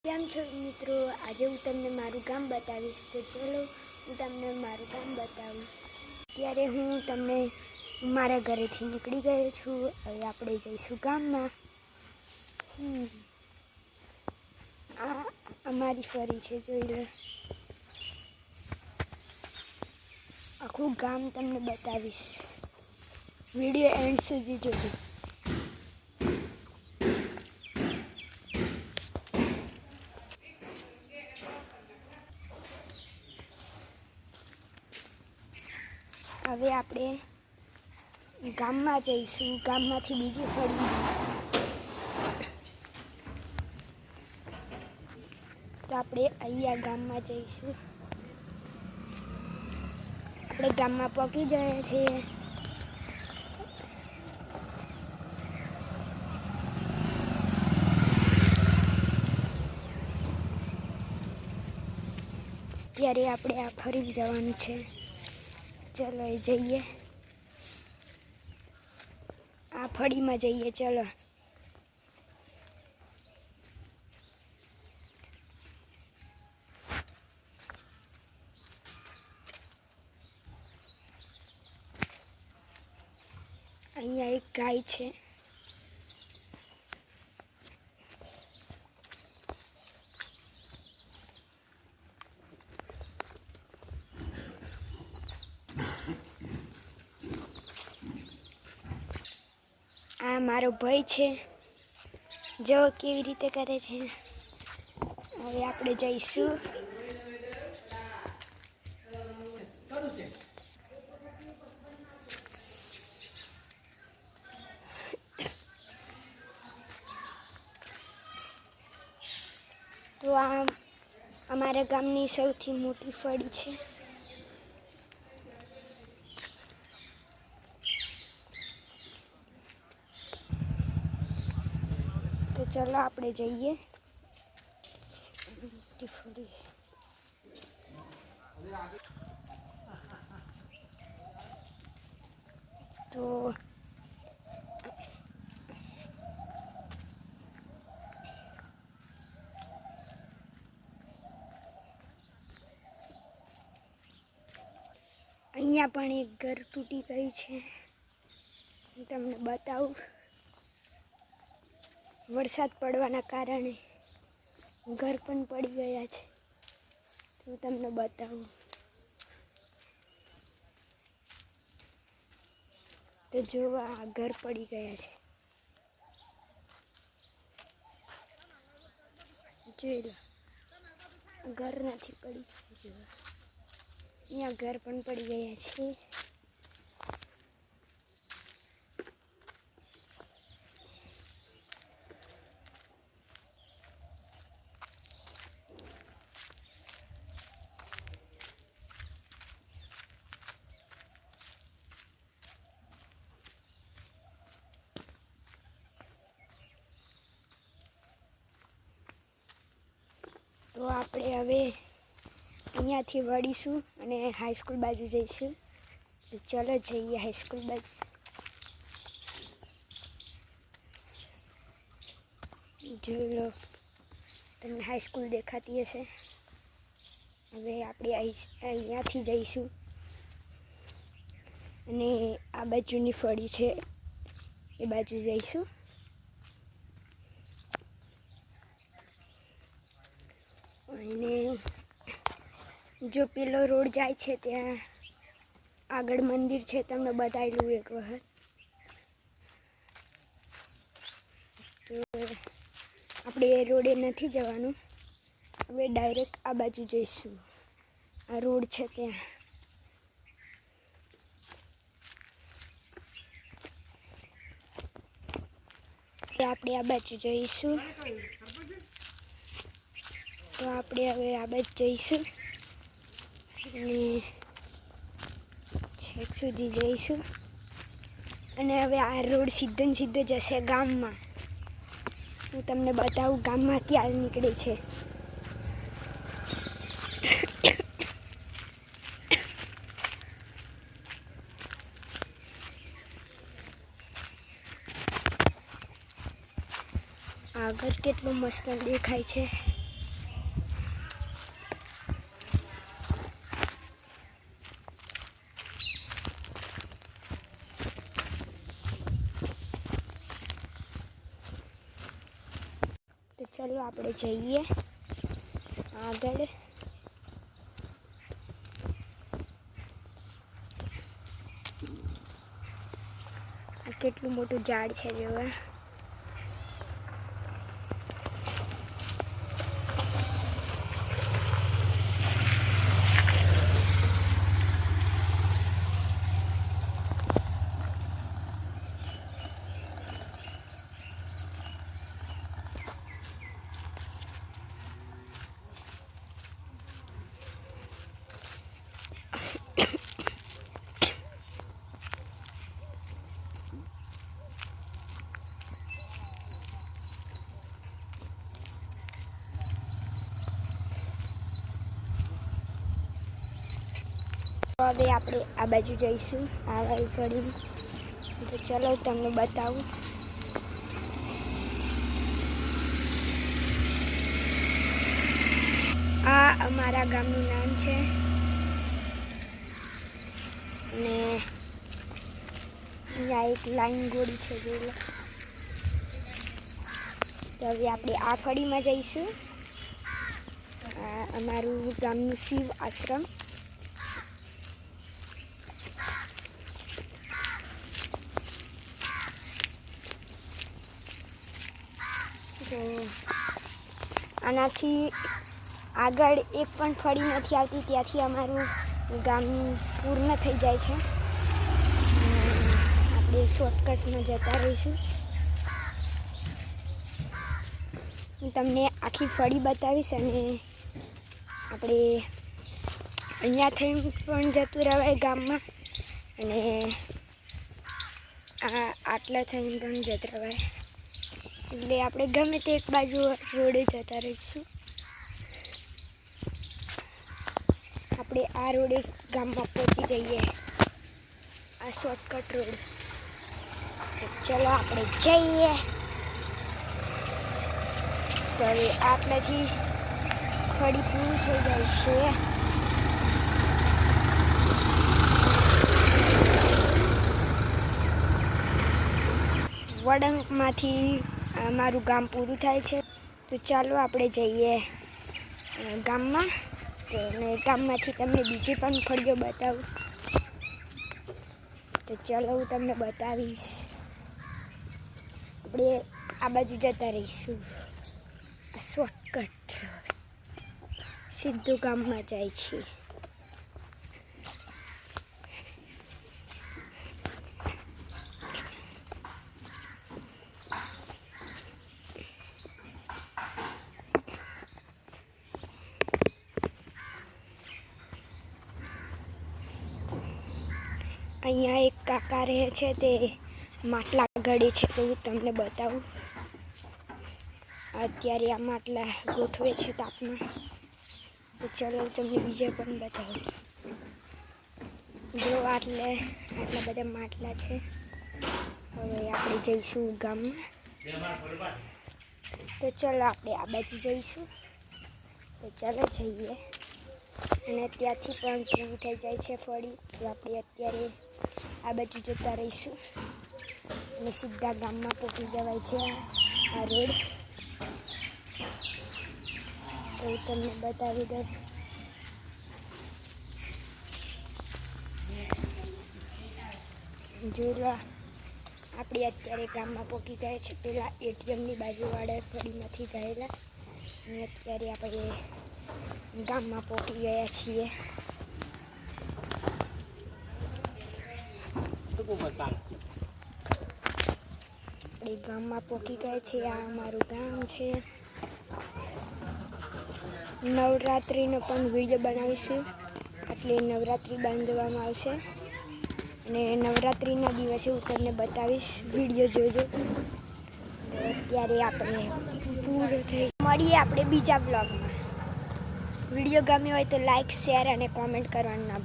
કેમ છો મિત્રો? આજે હું તમને મારું ગામ બતાવીશ. તો ચલો હું તમને મારું ગામ બતાવું. ત્યારે હું તમને મારા ઘરેથી નીકળી ગયો છું. હવે આપણે જઈશું ગામમાં. આ અમારી ફરી છે, જોઈ લો. આખું ગામ તમને બતાવીશ. વિડીયો એન્ડ સુધી જોજો. હવે આપણે ગામમાં જઈશું. ગામમાંથી બીજી ફરી તો આપણે અહીંયા ગામમાં જઈશું. આપણે ગામમાં પહોંચી ગયા છીએ. ત્યારે આપણે આ ફરી જવાનું છે. ચલો જઈએ, આ ફળીમાં જઈએ. ચલો અહીંયા એક ગાય છે. આ મારો ભાઈ છે, જો કેવી રીતે કરે છે. હવે આપણે જઈશું. તો આ અમારા ગામની સૌથી મોટી ફળી છે. તો ચલો આપણે જઈએ. તો અહીંયા પણ એક ઘર તૂટી ગયું છે. હું તમને બતાવું. વરસાદ પડવાના કારણે ઘર પણ પડી ગયા છે. હું તમને બતાવું. તો જોવા, આ ઘર પડી ગયા છે. જોઈ લો, ઘર નથી પડી. જોવા, અહીંયા ઘર પણ પડી ગયા છે. તો આપણે હવે અહીંયાથી વળીશું અને હાઈસ્કૂલ બાજુ જઈશું. તો ચલો જઈએ હાઈસ્કૂલ બાજુ. જોઈ લો, તમને હાઈસ્કૂલ દેખાતી હશે. હવે આપણે અહીંયાથી જઈશું અને આ બાજુની ફળી છે એ બાજુ જઈશું. અને જો પેલો રોડ જાય છે ત્યાં આગળ મંદિર છે, તમને બતાવેલું એક વખત. તો આપણે એ રોડે નથી જવાનું. હવે ડાયરેક્ટ આ બાજુ જઈશું. આ રોડ છે ત્યાં. આપણે આ બાજુ જઈશું. તો આપણે હવે આ બાજુ જઈશું અને છેક સુધી જઈશું. અને હવે આ રોડ સીધો ને સીધો જશે ગામમાં. હું તમને બતાવું ગામમાં ક્યાં નીકળે છે. આગળ કેટલું મસ્ત દેખાય છે. આપણે જઈએ આગળ. કેટલું મોટું ઝાડ છે જોવા. હવે આપણે આ બાજુ જઈશું આ વાળી ફળી. તો ચલો તમને બતાવું. આ અમારા ગામનું નામ છે અને અહીંયા એક લાઈન ગોળી છે જોઈ લો. તો હવે આપણે આ ફળીમાં જઈશું. અમારું ગામનું શિવ આશ્રમ. તો આનાથી આગળ એક પણ ફળી નથી આવતી, ત્યાંથી અમારું ગામ પૂર્ણ થઈ જાય છે. આપણે શોર્ટકટમાં જતા રહીશું. હું તમને આખી ફળી બતાવીશ અને આપણે અહીંયાથી પણ જતું રહેવાય ગામમાં અને આટલા થઈને પણ જતું રહેવાય. એટલે આપણે ગમે તે એક બાજુ રોડે જતા રહીશું. આપણે આ રોડે ગામમાં પહોંચી જઈએ, આ શોર્ટકટ રોડ. ચલો આપણે જઈએ. તો હવે આટલાથી ફળી પૂરું થઈ જાય છે. વડંગમાંથી અમારું ગામ પૂરું થાય છે. તો ચાલો આપણે જઈએ ગામમાં. અને ગામમાંથી તમને બીજી પણ ફળીઓ બતાવું. તો ચાલો હું તમને બતાવીશ. આપણે આ બાજુ જતા રહીશું. શોર્ટકટ સીધું ગામમાં જાય છે. અહીંયા એક કાકા રહે છે, તે માટલા ઘડે છે. તો હું તમને બતાવું. અત્યારે આ માટલા ગોઠવે છે તાપમાં. તો ચલો તમને બીજા પણ બતાવું. જો આટલા બધા માટલા છે. હવે આપણે જઈશું ગામમાં. તો ચલો આપણે આ બાજુ જઈશું. તો ચાલો જઈએ. અને ત્યાંથી પણ પૂરું થઈ જાય છે ફળી. તો આપણે અત્યારે આ બાજુ જતા રહીશું અને સીધા ગામમાં પહોંચી જવાય છે. આ રોડ તો હું તમને બતાવી દઉં. જોઈ લો, આપણે અત્યારે ગામમાં પહોંચી ગયા છે. પેલા એટીએમની બાજુવાળા ફળીમાંથી ગયેલા અને અત્યારે આપણે ગામમાં પહોંચી ગયા છીએ. આપણે ગામમાં પહોંચી ગયા છીએ. આ અમારું ગામ છે. નવરાત્રિનો પણ વિડીયો બનાવીશું. એટલે નવરાત્રિ બાંધવામાં આવશે અને નવરાત્રિના દિવસે હું તમને બતાવીશ. વિડીયો જોજો. અત્યારે આપણે પૂરું થઈ મળીએ આપણે બીજા બ્લોગમાં. વિડીયો ગમ્યો હોય તો લાઈક, શેર અને કોમેન્ટ કરવાનું ના